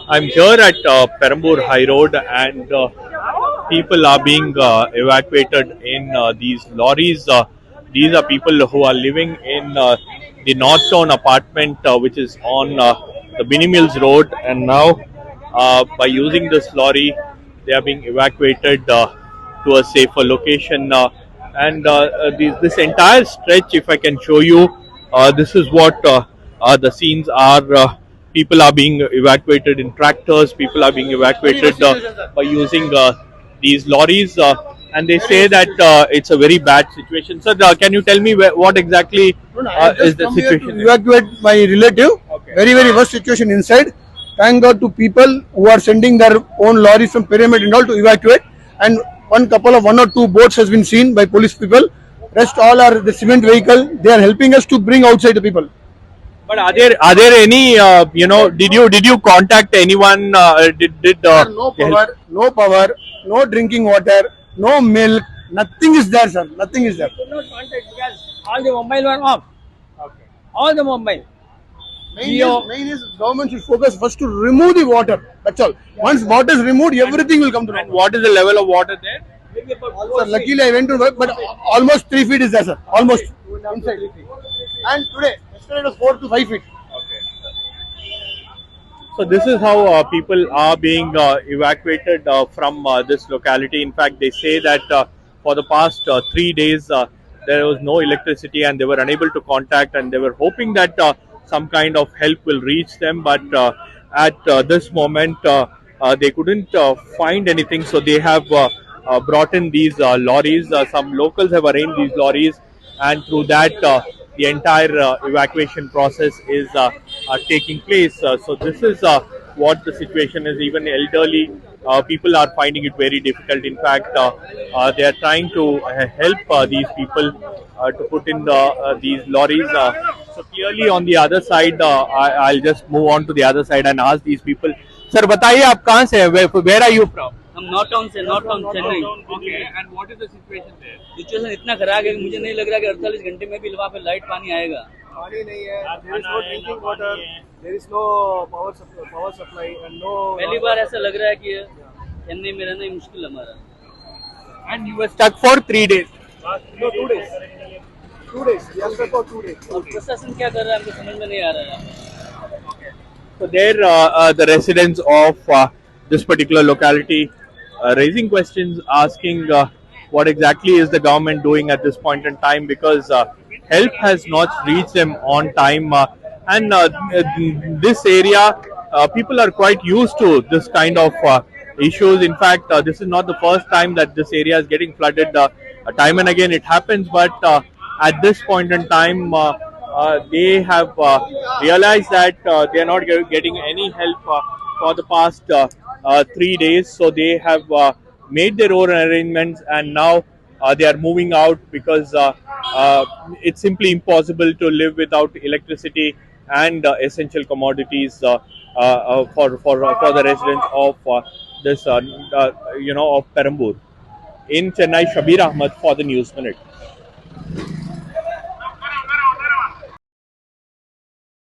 I'm here at Perambur High Road, and people are being evacuated in these lorries. These are people who are living in the North Town apartment, which is on the Binny Mills Road, and now by using this lorry, they are being evacuated to a safer location. This entire stretch, if I can show you, this is what the scenes are. People are being evacuated in tractors. People are being evacuated by using these lorries, and they say that it's a very bad situation. Sir, can you tell me what exactly is the situation? Evacuate my relative. Okay. Very worst situation inside. Thank God to people who are sending their own lorries from pyramid and all to evacuate. And one or two boats has been seen by police people. Rest all are the cement vehicle. They are helping us to bring outside the people. But are there any did you contact anyone? Sir, no power, no drinking water, no milk. Nothing is there, sir. Nothing is there. Could not contact because all the mobile were off. Okay. All the mobile. Main is government should focus first to remove the water. That's all. Once water is removed, everything will come to And normal. what is the level of water there? Maybe about Sir, luckily I went to work, but almost 3 feet is there, sir. Almost inside. And yesterday it was 4 to 5 feet. So this is how people are being evacuated from this locality. In fact, they say that for the past 3 days there was no electricity and they were unable to contact, and they were hoping that some kind of help will reach them. But at this moment, they couldn't find anything. So they have brought in these lorries. Some locals have arranged these lorries, and through that, the entire evacuation process is taking place. So this is what the situation is. Even elderly people are finding it very difficult. In fact, they are trying to help these people to put in these lorries. So clearly on the other side, I'll just move on to the other side and ask these people. Sir, बताइए आप कहाँ से हैं? Where are you from? हम north town से, north town Chennai. Okay. And what is the situation there? Situation इतना खराब है कि मुझे नहीं लग रहा कि 48 घंटे में भी वहाँ पे लाइट पानी आएगा. पानी नहीं है. There is no drinking water. There is no power supply and no. पहली बार ऐसा लग रहा है कि चेन्नई में रहना ही मुश्किल हमारा. And you were stuck for 3 days. No, 2 days. 2 days. We are stuck for 2 days. और प्रशासन क्या कर रहा है हमको समझ में नहीं आ रहा है. So there, the residents of this particular locality raising questions, asking what exactly is the government doing at this point in time, because help has not reached them on time. And this area, people are quite used to this kind of issues. In fact, this is not the first time that this area is getting flooded. Time and again it happens, but at this point in time, they have realized that they are not getting any help for the past 3 days. So they have made their own arrangements, and now they are moving out because it's simply impossible to live without electricity and essential commodities for the residents of this of Perambur. In Chennai, Shabbir Ahmed for the News Minute.